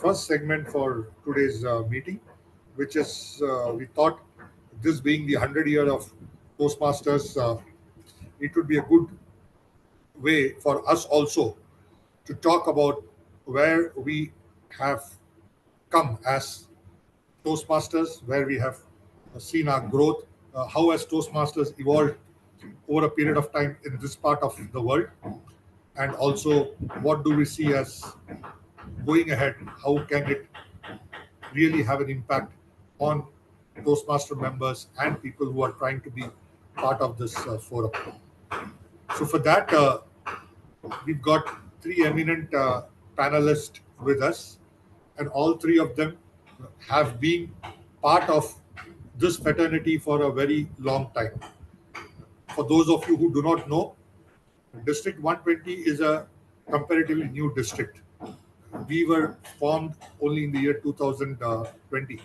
first segment for today's meeting, which is we thought this being the 100 year of Toastmasters, it would be a good way for us also to talk about where we have come as Toastmasters, where we have seen our growth, how has Toastmasters evolved over a period of time in this part of the world, and also what do we see as going ahead, how can it really have an impact on Toastmaster members and people who are trying to be part of this forum. So for that, we've got three eminent panelists with us, and all three of them have been part of this fraternity for a very long time. For those of you who do not know, District 120 is a comparatively new district. We were formed only in the year 2020.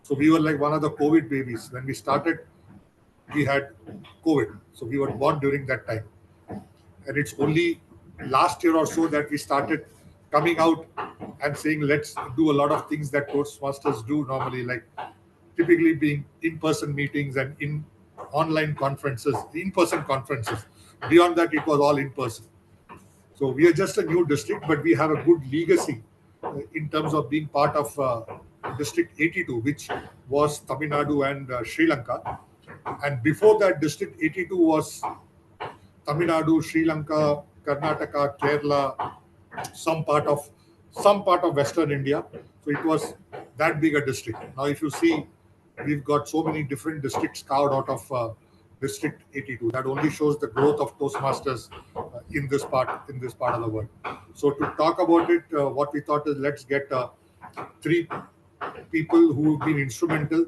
So we were like one of the COVID babies. When we started, we had COVID. So we were born during that time. And it's only last year or so that we started coming out and saying, let's do a lot of things that Toastmasters do normally, like typically being in-person meetings and online conferences, in-person conferences. Beyond that, it was all in-person. So we are just a new district, but we have a good legacy in terms of being part of District 82, which was Tamil Nadu and Sri Lanka. And before that, District 82 was Tamil Nadu, Sri Lanka, Karnataka, Kerala, some part of Western India. So it was that big a district. Now, if you see, we've got so many different districts carved out of District 82. That only shows the growth of Toastmasters in this part of the world. So to talk about it, what we thought is let's get three people who have been instrumental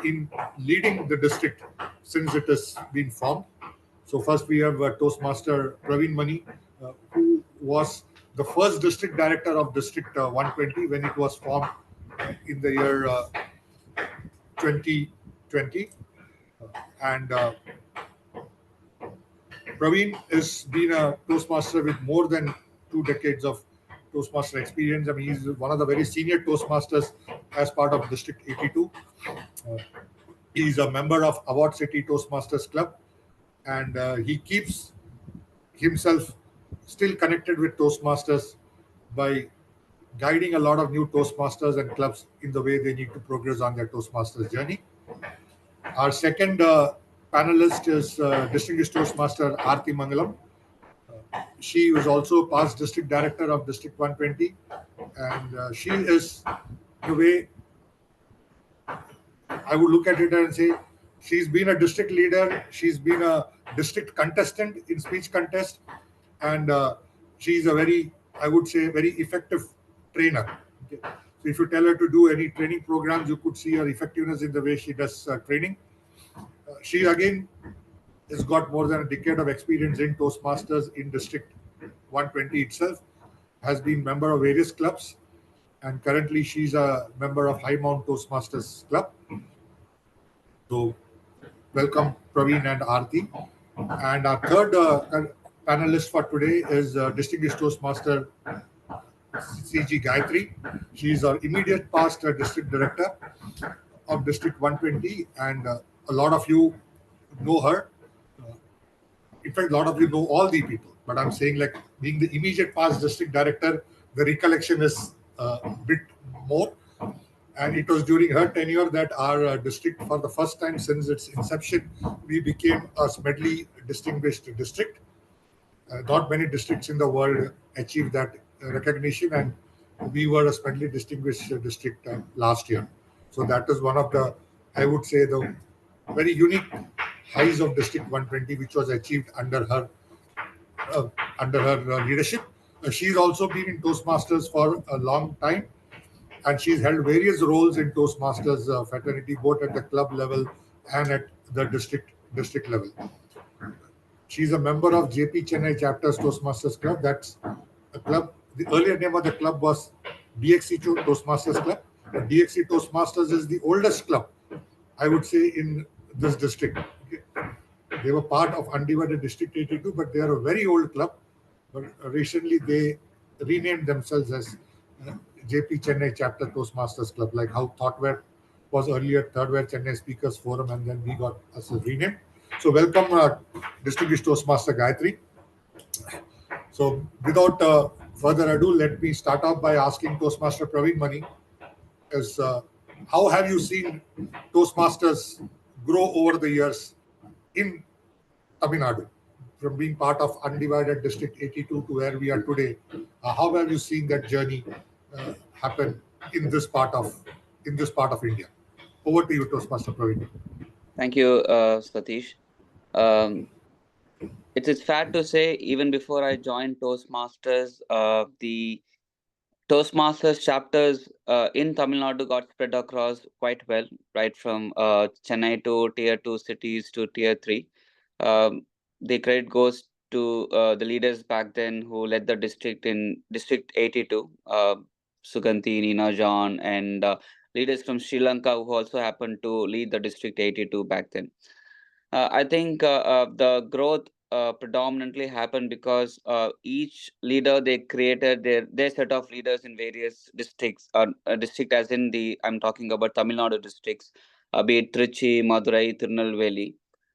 in leading the district since it has been formed. So first we have Toastmaster Pravin, who was the first district director of District 120 when it was formed in the year 2020. And Pravin has been a Toastmaster with more than 2 decades of Toastmaster experience. I mean, he's one of the very senior Toastmasters as part of District 82. He's a member of Award City Toastmasters Club, and he keeps himself still connected with Toastmasters by guiding a lot of new Toastmasters and clubs in the way they need to progress on their Toastmasters journey. Our second panelist is Distinguished Toastmaster Arthi Mangalam. She was also past District Director of District 120, and she is, the way I would look at it and say, she's been a district leader, she's been a district contestant in speech contest, and she's a very, I would say, very effective trainer. Okay. So if you tell her to do any training programs, you could see her effectiveness in the way she does training. She again has got more than a decade of experience in Toastmasters in District 120 itself, has been member of various clubs, and currently she's a member of High Mount Toastmasters Club. So welcome Pravin and Arthi. And our third panelist for today is Distinguished Toastmaster CG Gayathri. She is our immediate past District Director of District 120, and a lot of you know her. In fact, a lot of you know all the people, but I'm saying, like, being the immediate past District Director, the recollection is a bit more. And it was during her tenure that our district, for the first time since its inception, we became a Smedley Distinguished District. Not many districts in the world achieved that recognition, and we were a Smedley Distinguished District last year. So that is one of the, I would say, the very unique highs of District 120, which was achieved under her leadership. She's also been in Toastmasters for a long time, and she's held various roles in Toastmasters fraternity, both at the club level and at the district level. She's a member of JP Chennai Chapter's Toastmasters Club. That's a club. The earlier name of the club was DXC Toastmasters Club. DXC Toastmasters is the oldest club, I would say, in this district. They were part of Undivided District 82, but they are a very old club. But recently they renamed themselves as JP Chennai Chapter Toastmasters Club, like how Thoughtware was earlier Thirdware Chennai Speakers Forum, and then we got us renamed. So welcome, distinguished Toastmaster Gayathri. So without further ado, let me start off by asking Toastmaster Pravin Mani, is how have you seen Toastmasters grow over the years in Tamil Nadu, from being part of undivided District 82 to where we are today? How have you seen that journey happen in this part of India? Over to you, Toastmaster Pravin. Thank you, Satish. Um, it's fair to say, even before I joined Toastmasters, the Toastmasters chapters in Tamil Nadu got spread across quite well, right from Chennai to tier 2 cities to tier 3. The credit goes to the leaders back then who led the district in District 82, Suganti, Nina John, and leaders from Sri Lanka who also happened to lead the District 82 back then. I think the growth predominantly happened because each leader they created their set of leaders in various districts. District as in the I'm talking about Tamil Nadu districts, be it Trichy, Madurai, Tirunelveli,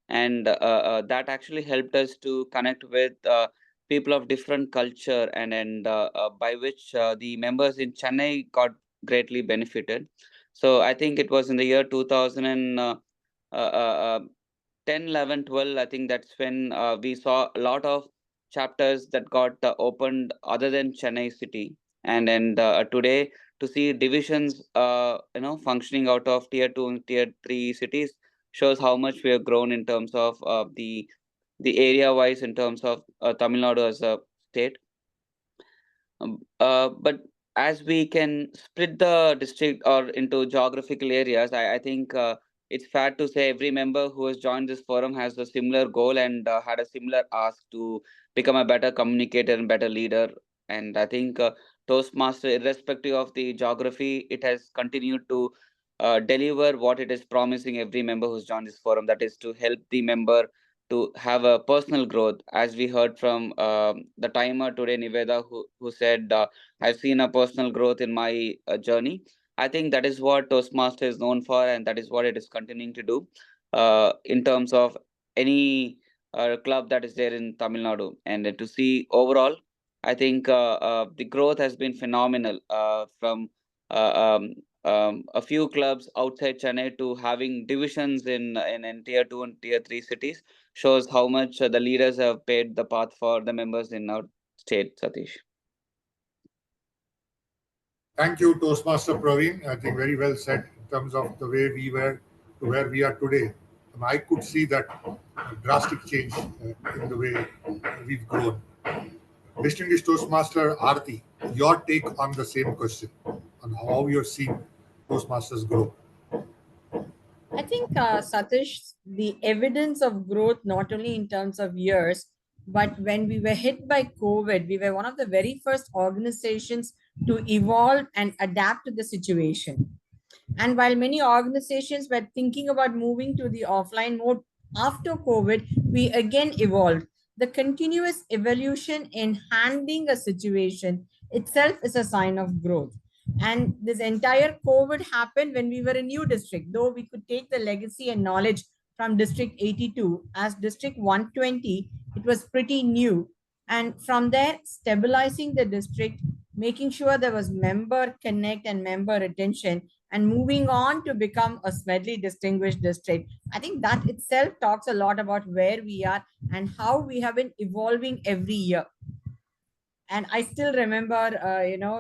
and that actually helped us to connect with people of different culture, and by which the members in Chennai got greatly benefited. So I think it was in the year 2000 and. 10, 11, 12, I think that's when we saw a lot of chapters that got opened other than Chennai city. And today to see divisions functioning out of tier 2 and tier 3 cities shows how much we have grown in terms of the area wise, in terms of Tamil Nadu as a state. But as we can split the district or into geographical areas, I think it's fair to say every member who has joined this forum has a similar goal and had a similar ask to become a better communicator and better leader. And I think Toastmaster, irrespective of the geography, it has continued to deliver what it is promising every member who's joined this forum, that is to help the member to have a personal growth. As we heard from the timer today, Niveda, who said, I've seen a personal growth in my journey. I think that is what Toastmaster is known for, and that is what it is continuing to do in terms of any club that is there in Tamil Nadu. And to see overall, I think the growth has been phenomenal from uh, um, a few clubs outside Chennai to having divisions in tier 2 and tier 3 cities shows how much the leaders have paved the path for the members in our state, Satish. Thank you, Toastmaster Praveen. I think very well said in terms of the way we were to where we are today. And I could see that drastic change in the way we've grown. Distinguished Toastmaster Arthi, your take on the same question, on how you're seeing Toastmasters grow. I think, Satish, the evidence of growth, not only in terms of years, but when we were hit by COVID, we were one of the very first organizations to evolve and adapt to the situation. And while many organizations were thinking about moving to the offline mode after COVID, we again evolved. The continuous evolution in handling a situation itself is a sign of growth. And this entire COVID happened when we were a new district, though we could take the legacy and knowledge from District 82 as District 120, it was pretty new. And from there, stabilizing the district, making sure there was member connect and member retention, and moving on to become a Smedley distinguished district. I think that itself talks a lot about where we are and how we have been evolving every year. And I still remember,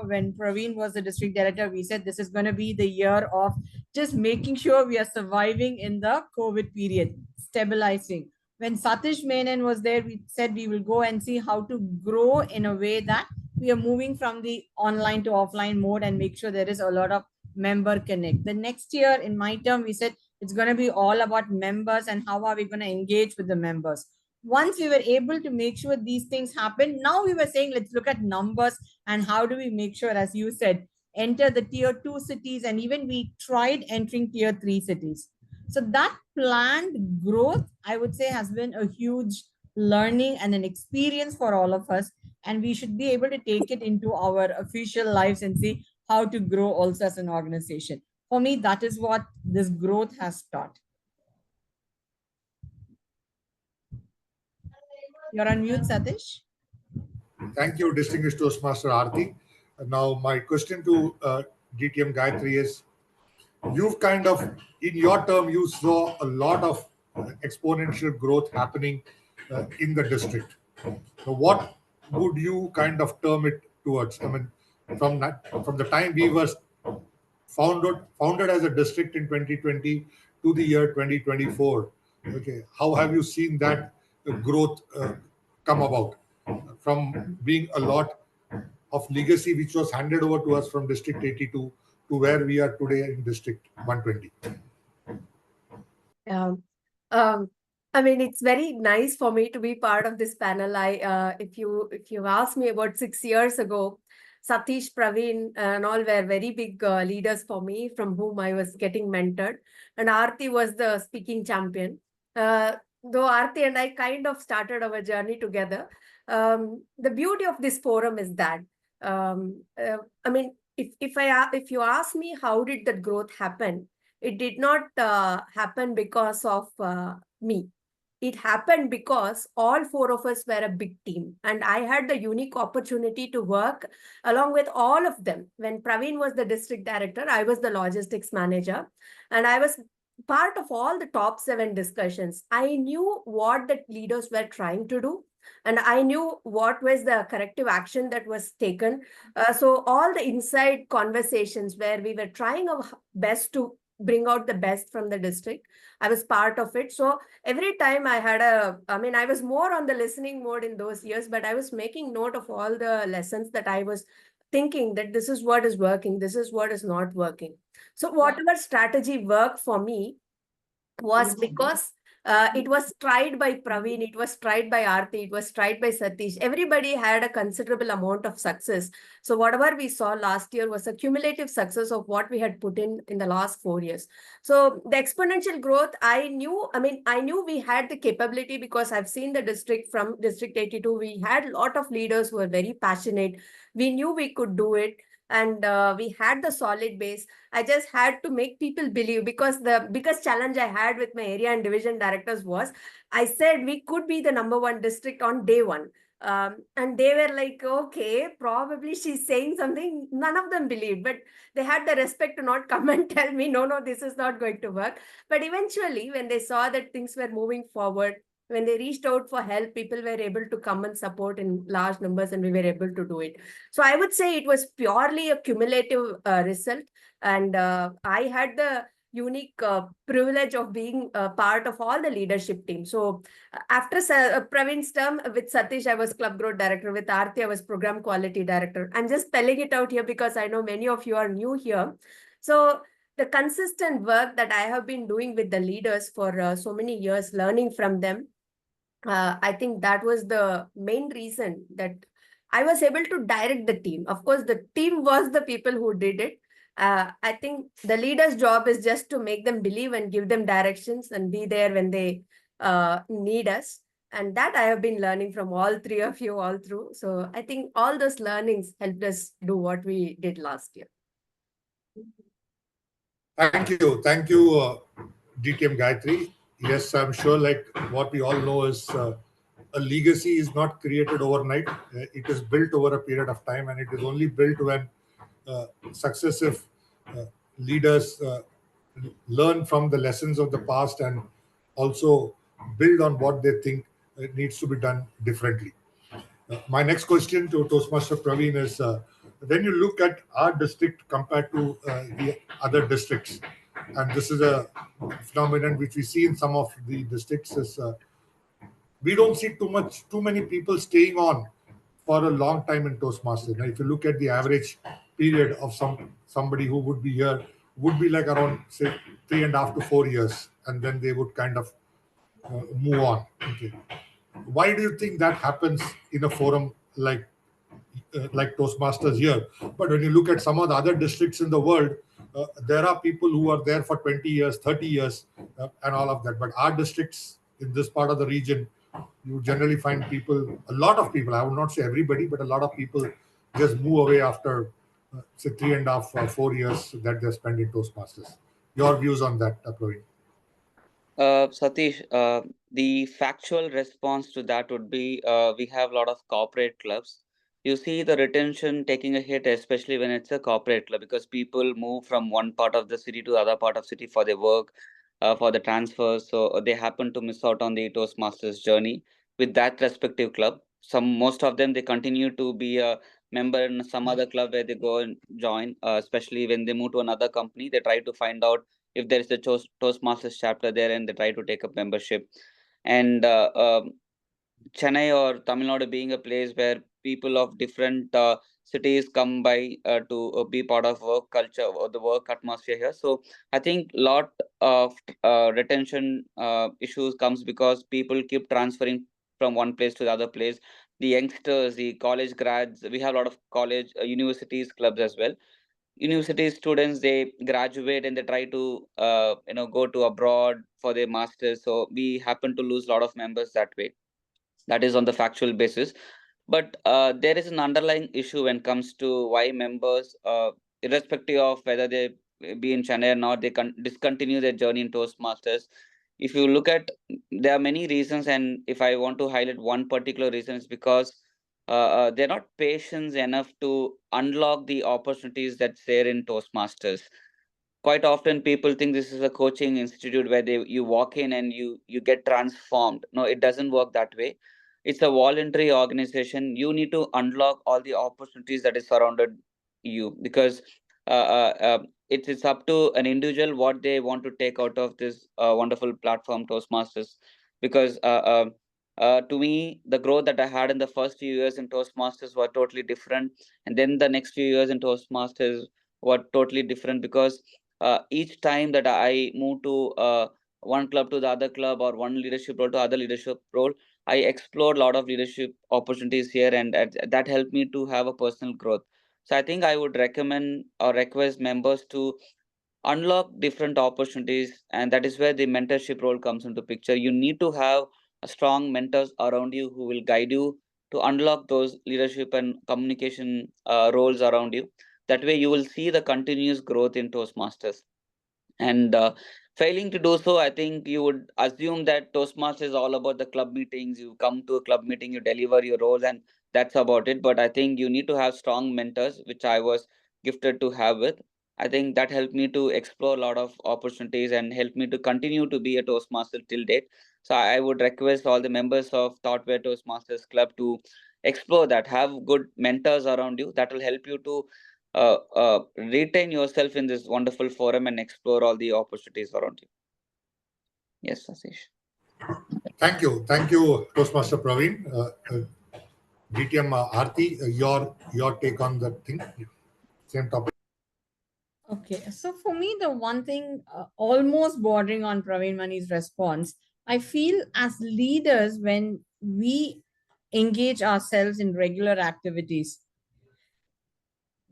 when Praveen was the district director, we said this is going to be the year of just making sure we are surviving in the COVID period, stabilizing. When Satish Menon was there, we said we will go and see how to grow in a way that we are moving from the online to offline mode and make sure there is a lot of member connect. The next year in my term, we said it's going to be all about members and how are we going to engage with the members. Once we were able to make sure these things happen, now we were saying, let's look at numbers and how do we make sure, as you said, enter the tier 2 cities, and even we tried entering tier 3 cities. So that planned growth, I would say, has been a huge learning and an experience for all of us. And we should be able to take it into our official lives and see how to grow also as an organization. For me, that is what this growth has taught. You're on mute, Satish. Thank you, distinguished Toastmaster Arthi. Now, my question to DTM Gayathri is, you've kind of, in your term, you saw a lot of exponential growth happening in the district. So what would you kind of term it towards? I mean, from the time we were founded as a district in 2020 to the year 2024, okay, how have you seen that growth come about from being a lot of legacy which was handed over to us from District 82 to where we are today in District 120? Um, um, I mean, it's very nice for me to be part of this panel. If you asked me about 6 years ago, Satish, Pravin, and all were very big leaders for me, from whom I was getting mentored, and Arthi was the speaking champion. Though Arthi and I kind of started our journey together. The beauty of this forum is that, I mean, if you ask me how did that growth happen, it did not happen because of me. It happened because all four of us were a big team, and I had the unique opportunity to work along with all of them. When Pravin was the district director, I was the logistics manager, and I was part of all the top 7 discussions. I knew what the leaders were trying to do, and I knew what was the corrective action that was taken. So all the inside conversations where we were trying our best to bring out the best from the district, I was part of it. So every time I was more on the listening mode in those years, but I was making note of all the lessons that I was thinking that this is what is working, this is what is not working. So whatever strategy worked for me was because it was tried by Pravin, it was tried by Arthi, it was tried by Satish. Everybody had a considerable amount of success. So whatever we saw last year was a cumulative success of what we had put in the last 4 years. So the exponential growth, I knew we had the capability, because I've seen the district from District 82. We had a lot of leaders who were very passionate. We knew we could do it, and we had the solid base. I just had to make people believe, because the biggest challenge I had with my area and division directors was, I said we could be the #1 district on day one. And they were like, okay, probably she's saying something. None of them believed, but they had the respect to not come and tell me, no, this is not going to work. But eventually, when they saw that things were moving forward, when they reached out for help, people were able to come and support in large numbers, and we were able to do it. So I would say it was purely a cumulative result. And I had the unique privilege of being part of all the leadership team. So after Pravin's term with Satish, I was club growth director. With Arthi, I was program quality director. I'm just spelling it out here because I know many of you are new here. So the consistent work that I have been doing with the leaders for so many years, learning from them, I think that was the main reason that I was able to direct the team. Of course, the team was the people who did it. I think the leader's job is just to make them believe and give them directions and be there when they need us. And that I have been learning from all 3 of you all through. So I think all those learnings helped us do what we did last year. Thank you. Thank you, DTM Gayathri. Yes, I'm sure, like what we all know is a legacy is not created overnight. It is built over a period of time, and it is only built when successive leaders learn from the lessons of the past and also build on what they think needs to be done differently. My next question to Toastmaster Pravin is, when you look at our district compared to the other districts, and this is a phenomenon which we see in some of the districts, is we don't see too many people staying on for a long time in Toastmasters. Now, if you look at the average period of somebody who would be here, would be like around, say, 3.5 to 4 years, and then they would kind of move on. Okay, why do you think that happens in a forum like Toastmasters here? But when you look at some of the other districts in the world, there are people who are there for 20 years, 30 years, and all of that. But our districts in this part of the region, you generally find people, a lot of people, I would not say everybody, but a lot of people just move away after say 3.5 or 4 years that they spent in Toastmasters. Your views on that, Pravin? Satish, the factual response to that would be we have a lot of corporate clubs. You see the retention taking a hit, especially when it's a corporate club, because people move from one part of the city to the other part of city for their work, for the transfers. So they happen to miss out on the Toastmasters journey with that respective club. Most of them, they continue to be a member in some other club where they go and join, especially when they move to another company. They try to find out if there is a Toastmasters chapter there, and they try to take up membership. And Chennai or Tamil Nadu being a place where people of different cities come by to be part of work culture or the work atmosphere here. So I think lot of retention issues comes because people keep transferring from one place to the other place. The youngsters, the college grads, we have a lot of college universities clubs as well. University students, they graduate and they try to go to abroad for their masters, so we happen to lose a lot of members that way. That is on the factual basis. But there is an underlying issue when it comes to why members, irrespective of whether they be in Chennai or not, they discontinue their journey in Toastmasters. If you look at, there are many reasons, and if I want to highlight one particular reason, is because they're not patient enough to unlock the opportunities that's there in Toastmasters. Quite often people think this is a coaching institute where you walk in and you get transformed. No, it doesn't work that way. It's a voluntary organization. You need to unlock all the opportunities that is surrounded you, because it's up to an individual what they want to take out of this wonderful platform Toastmasters. Because to me, the growth that I had in the first few years in Toastmasters were totally different, and then the next few years in Toastmasters were totally different, because each time that I move to one club to the other club, or one leadership role to other leadership role, I explored a lot of leadership opportunities here, and that helped me to have a personal growth. So I think I would recommend or request members to unlock different opportunities, and that is where the mentorship role comes into picture. You need to have a strong mentors around you who will guide you to unlock those leadership and communication roles around you. That way you will see the continuous growth in Toastmasters. And failing to do so, I think you would assume that Toastmasters is all about the club meetings. You come to a club meeting, you deliver your roles, and that's about it. But I think you need to have strong mentors, which I was gifted to have with. I think that helped me to explore a lot of opportunities and helped me to continue to be a Toastmaster till date. So I would request all the members of Thoughtware Toastmasters Club to explore that. Have good mentors around you that will help you to retain yourself in this wonderful forum and explore all the opportunities around you. Yes, Satish. Thank you, Toastmaster Pravin. DTM Arthi, your take on the thing, same topic. Okay, so for me, the one thing almost bordering on Praveen Mani's response, I feel as leaders, when we engage ourselves in regular activities,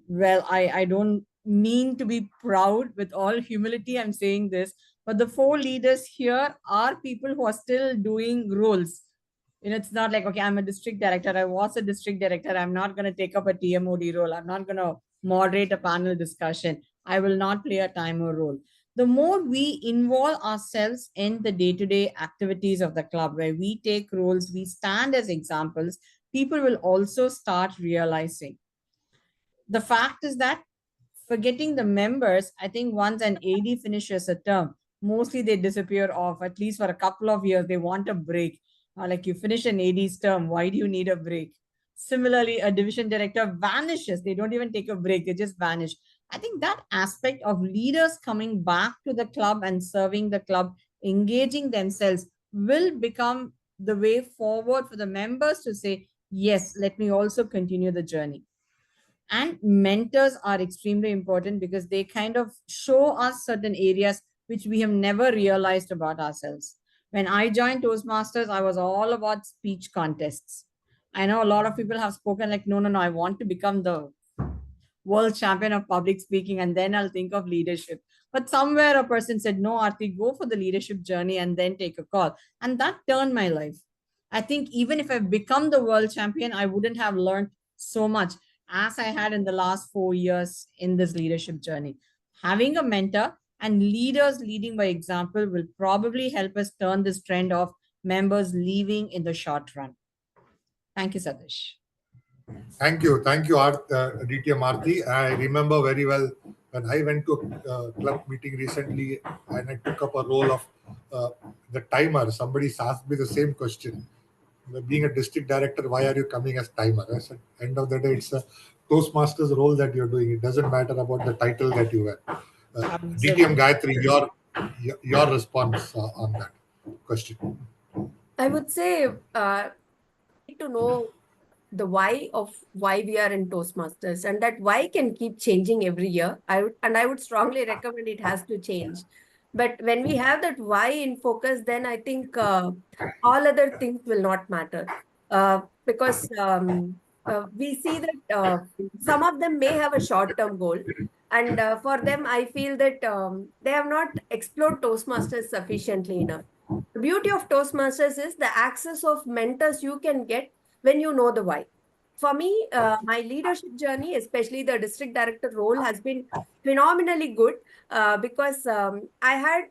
well, I don't mean to be proud, with all humility, I'm saying this, but the four leaders here are people who are still doing roles. It's not like, okay, I'm a district director, I was a district director, I'm not going to take up a TMOD role, I'm not going to moderate a panel discussion, I will not play a timer role. The more we involve ourselves in the day-to-day activities of the club, where we take roles, we stand as examples, people will also start realizing. The fact is that, forgetting the members, I think once an AD finishes a term, mostly they disappear off, at least for a couple of years. They want a break. Like, you finish an AD's term, why do you need a break? Similarly, a division director vanishes. They don't even take a break, they just vanish. I think that aspect of leaders coming back to the club and serving the club, engaging themselves, will become the way forward for the members to say, yes, let me also continue the journey. And mentors are extremely important because they kind of show us certain areas which we have never realized about ourselves. When I joined Toastmasters, I was all about speech contests. I know a lot of people have spoken like, no, no, no, I want to become the world champion of public speaking, and then I'll think of leadership. But somewhere a person said, no, Arthi, go for the leadership journey and then take a call. And that turned my life. I think even if I become the world champion, I wouldn't have learned so much. as I had in the last 4 years in this leadership journey. Having a mentor and leaders leading by example will probably help us turn this trend of members leaving in the short run. Thank you, Satish. Thank you, DTM Arthi. I remember very well when I went to a club meeting recently and I took up a role of the timer. Somebody asked me the same question. Being a district director, why are you coming as timer? I said, end of the day, it's a Toastmasters role that you're doing. It doesn't matter about the title that you wear. DTM Gayathri, your response on that question. I would say to know the why of why we are in Toastmasters, and that why can keep changing every year. I would strongly recommend it has to change. But when we have that why in focus, then I think all other things will not matter. Because we see that some of them may have a short-term goal. And for them, I feel that they have not explored Toastmasters sufficiently enough. The beauty of Toastmasters is the access of mentors you can get when you know the why. For me, my leadership journey, especially the district director role, has been phenomenally good because I had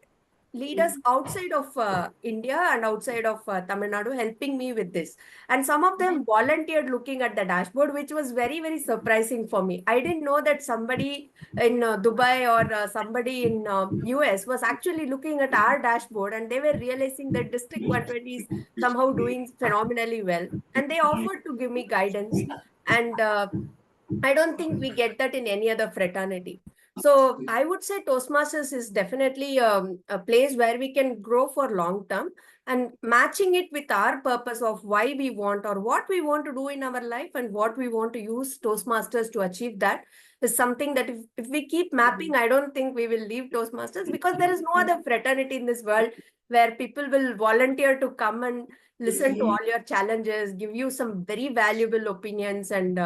leaders outside of India and outside of Tamil Nadu helping me with this. And some of them volunteered looking at the dashboard, which was very, very surprising for me. I didn't know that somebody in Dubai or somebody in US was actually looking at our dashboard, and they were realizing that District 120 is somehow doing phenomenally well. And they offered to give me guidance. And I don't think we get that in any other fraternity. So I would say Toastmasters is definitely a place where we can grow for long term, and matching it with our purpose of why we want or what we want to do in our life and what we want to use Toastmasters to achieve that is something that if we keep mapping, I don't think we will leave Toastmasters, because there is no other fraternity in this world where people will volunteer to come and listen to all your challenges, give you some very valuable opinions and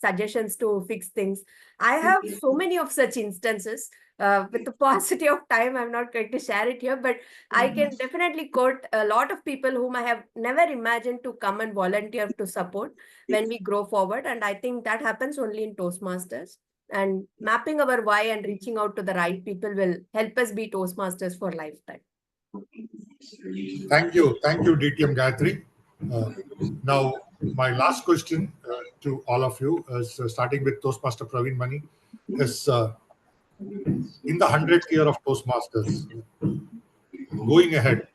suggestions to fix things. I have so many of such instances. With the paucity of time, I'm not going to share it here, but I can definitely quote a lot of people whom I have never imagined to come and volunteer to support when we grow forward. And I think that happens only in Toastmasters. And mapping our why and reaching out to the right people will help us be Toastmasters for lifetime. Thank you, DTM Gayathri. Now, my last question to all of you is starting with Toastmaster Pravin Mani is in the 100th year of Toastmasters, going ahead,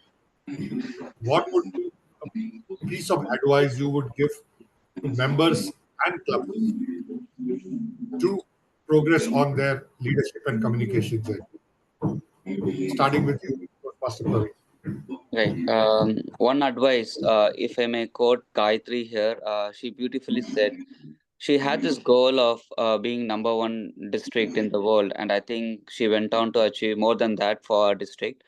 what would be a piece of advice you would give to members and clubs to progress on their leadership and communication journey? Starting with you, Toastmaster Pravin. Right. One advice, if I may quote Gayatri here, she beautifully said she had this goal of being number one district in the world, and I think she went on to achieve more than that for our district.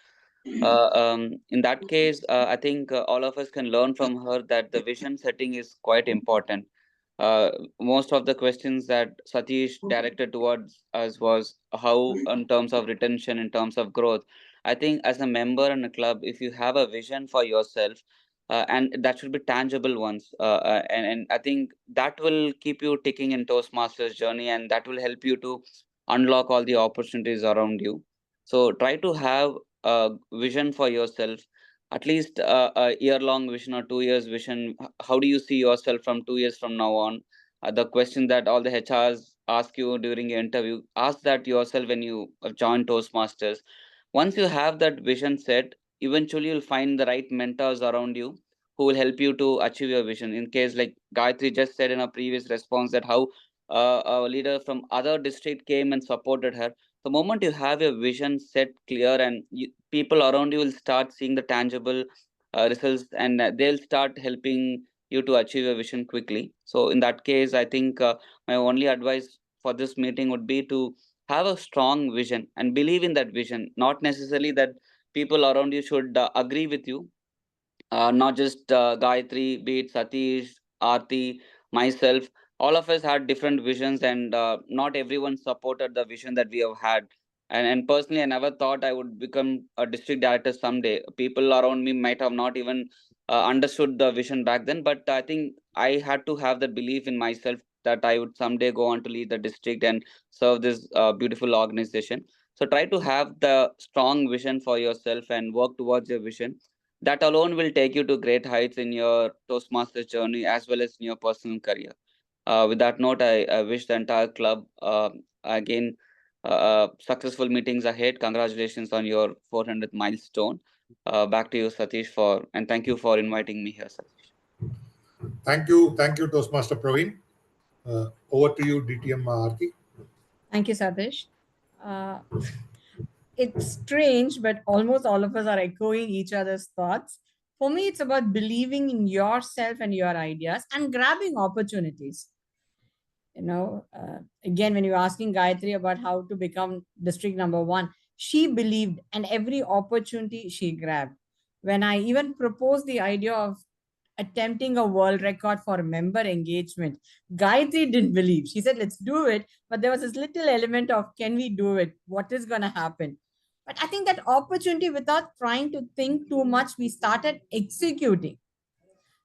In that case, I think all of us can learn from her that the vision setting is quite important. Most of the questions that Satish directed towards us was how, in terms of retention, in terms of growth. I think as a member in a club, if you have a vision for yourself, and that should be tangible ones, and I think that will keep you ticking in Toastmasters journey, and that will help you to unlock all the opportunities around you. So try to have a vision for yourself, at least a year long vision or 2 years vision. How do you see yourself from 2 years from now on? The question that all the HRs ask you during your interview, ask that yourself when you join Toastmasters. Once you have that vision set, eventually you'll find the right mentors around you who will help you to achieve your vision. In case like Gayatri just said in a previous response that how a leader from other district came and supported her. The moment you have your vision set clear, and people around you will start seeing the tangible results, and they'll start helping you to achieve your vision quickly. So in that case, I think my only advice for this meeting would be to have a strong vision and believe in that vision. Not necessarily that people around you should agree with you, not just Gayatri, be it Satish, Arthi, myself. All of us had different visions, and not everyone supported the vision that we have had. And personally, I never thought I would become a district director someday. People around me might have not even understood the vision back then, but I think I had to have that belief in myself that I would someday go on to lead the district and serve this beautiful organization. So try to have the strong vision for yourself and work towards your vision. That alone will take you to great heights in your Toastmasters journey as well as in your personal career. With that note, I wish the entire club again successful meetings ahead. Congratulations on your 400th milestone. Back to you, Satish, and thank you for inviting me here, Satish. Thank you, Toastmaster Pravin. Over to you, DTM Arthi. Thank you, Satish. It's strange, but almost all of us are echoing each other's thoughts. For me, it's about believing in yourself and your ideas and grabbing opportunities. Again, when you're asking Gayathri about how to become district number one, she believed, and every opportunity she grabbed. When I even proposed the idea of attempting a world record for member engagement, Gayathri didn't believe. She said, let's do it. But there was this little element of, can we do it? What is going to happen? But I think that opportunity, without trying to think too much, we started executing.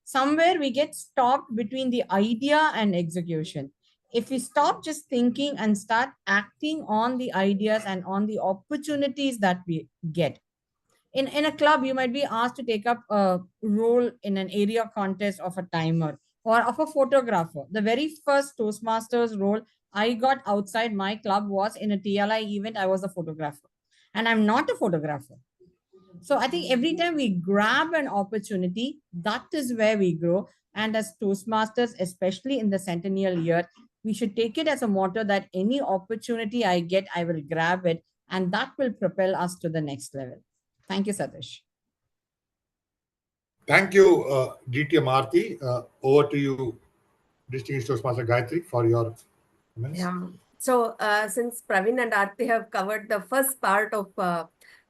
Somewhere we get stopped between the idea and execution. If we stop just thinking and start acting on the ideas and on the opportunities that we get. In a club, you might be asked to take up a role in an area contest of a timer or of a photographer. The very first Toastmasters role I got outside my club was in a TLI event. I was a photographer, and I'm not a photographer. So I think every time we grab an opportunity, that is where we grow. And as Toastmasters, especially in the centennial year, we should take it as a motto that any opportunity I get, I will grab it. And that will propel us to the next level. Thank you, Satish. Thank you, DTM Arthi. Over to you, Distinguished Toastmaster Gayathri, for your comments. Yeah. So since Pravin and Arthi have covered the first part of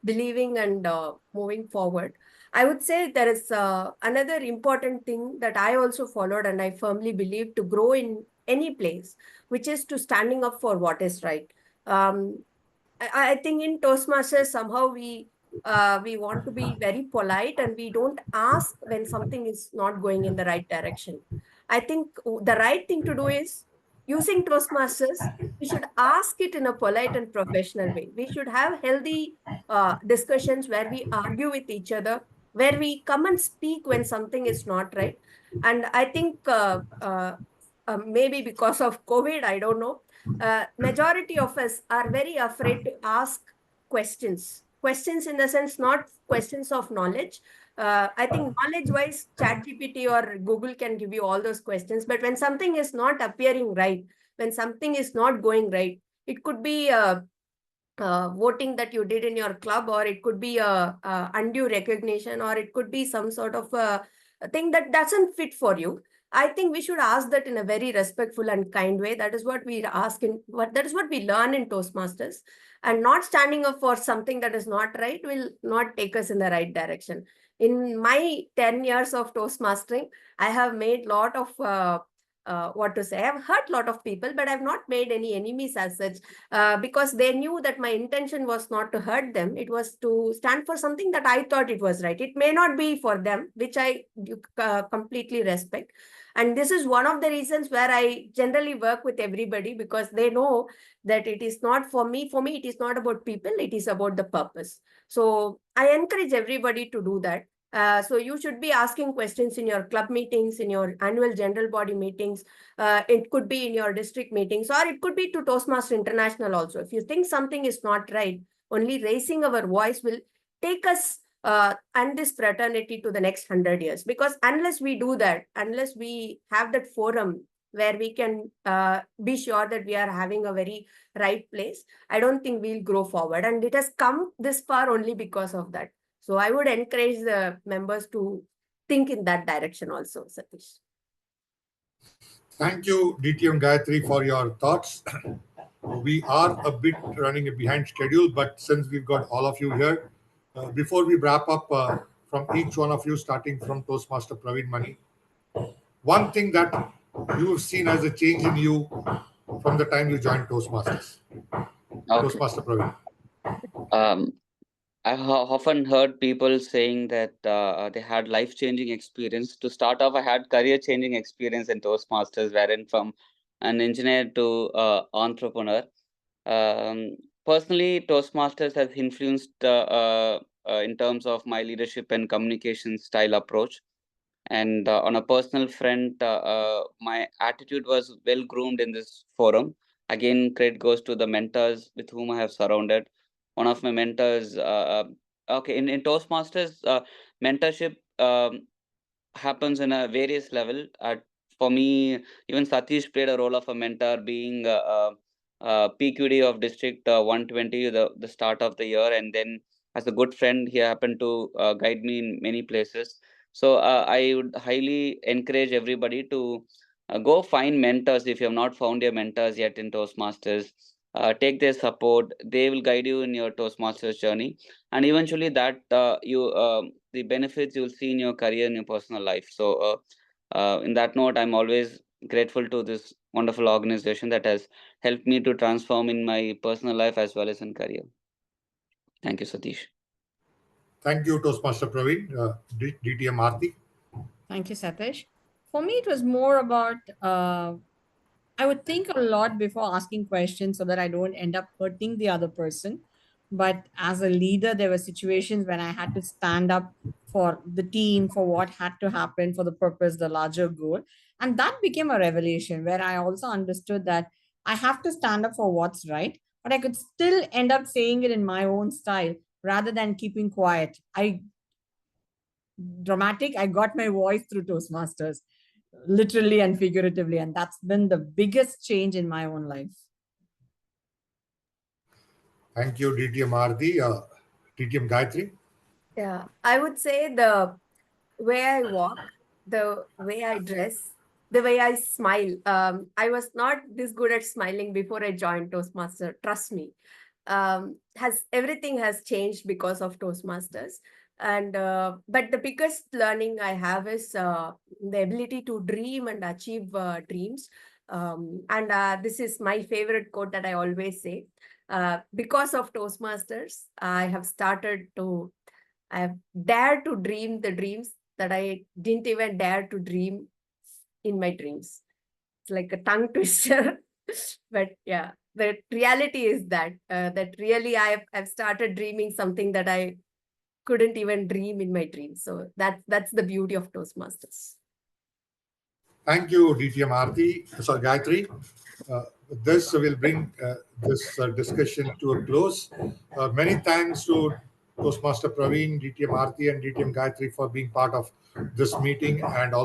believing and moving forward, I would say there is another important thing that I also followed and I firmly believe to grow in any place, which is to standing up for what is right. I think in Toastmasters, somehow we want to be very polite and we don't ask when something is not going in the right direction. I think the right thing to do is, using Toastmasters, we should ask it in a polite and professional way. We should have healthy discussions where we argue with each other, where we come and speak when something is not right. And I think maybe because of COVID, I don't know, majority of us are very afraid to ask questions. Questions in the sense, not questions of knowledge. I think knowledge-wise, ChatGPT or Google can give you all those questions. But when something is not appearing right, when something is not going right, it could be voting that you did in your club, or it could be a undue recognition, or it could be some sort of a thing that doesn't fit for you. I think we should ask that in a very respectful and kind way. That is what we ask in that is what we learn in Toastmasters. And not standing up for something that is not right will not take us in the right direction. In my 10 years of Toastmastering, I have made a lot of what to say. I've hurt a lot of people, but I've not made any enemies as such, because they knew that my intention was not to hurt them. It was to stand for something that I thought it was right. It may not be for them, which I completely respect. And this is one of the reasons where I generally work with everybody, because they know that it is not for me. For me, it is not about people. It is about the purpose. So I encourage everybody to do that. So you should be asking questions in your club meetings, in your annual general body meetings. It could be in your district meetings, or it could be to Toastmaster International also. If you think something is not right, only raising our voice will take us and this fraternity to the next 100 years. Because unless we do that, unless we have that forum where we can be sure that we are having a very right place, I don't think we'll grow forward. And it has come this far only because of that. So I would encourage the members to think in that direction also, Satish. Thank you, DTM Gayathri, for your thoughts. We are a bit running behind schedule, but since we've got all of you here, before we wrap up, from each one of you, starting from Toastmaster Pravin Mani, one thing that you've seen as a change in you from the time you joined Toastmasters. Okay. Toastmaster Pravin. I have often heard people saying that they had life-changing experience. To start off, I had career-changing experience in Toastmasters, wherein from an engineer to entrepreneur. Personally, Toastmasters has influenced in terms of my leadership and communication style approach. And on a personal front, my attitude was well groomed in this forum. Again, credit goes to the mentors with whom I have surrounded. One of my mentors, okay, in Toastmasters, mentorship happens in a various level. For me, even Satish played a role of a mentor, being PQD of District 120, the start of the year, and then as a good friend, he happened to guide me in many places. So I would highly encourage everybody to go find mentors if you have not found your mentors yet in Toastmasters. Take their support; they will guide you in your Toastmasters journey, and eventually that the benefits you'll see in your career and your personal life. So, in that note, I'm always grateful to this wonderful organization that has helped me to transform in my personal life as well as in career. Thank you, Satish. Thank you, Toastmaster Pravin. DTM Arthi. Thank you, Satish. For me, it was more about I would think a lot before asking questions so that I don't end up hurting the other person. But as a leader, there were situations when I had to stand up for the team, for what had to happen, for the purpose, the larger goal. And that became a revelation where I also understood that I have to stand up for what's right, but I could still end up saying it in my own style rather than keeping quiet. I got my voice through Toastmasters, literally and figuratively, and that's been the biggest change in my own life. Thank you, DTM Arthi. DTM Gayathri. Yeah, I would say the way I walk, the way I dress, the way I smile. I was not this good at smiling before I joined Toastmaster. Trust me. Has everything has changed because of Toastmasters. And but the biggest learning I have is the ability to dream and achieve dreams. And this is my favorite quote that I always say. Because of Toastmasters, I have dared to dream the dreams that I didn't even dare to dream in my dreams. It's like a tongue twister, but yeah, the reality is that really I've started dreaming something that I couldn't even dream in my dreams. So that's the beauty of Toastmasters. Thank you, DTM Arthi. So, Gayathri, this will bring this discussion to a close. Many thanks to Toastmaster Pravin, DTM Arthi, and DTM Gayathri for being part of this meeting and also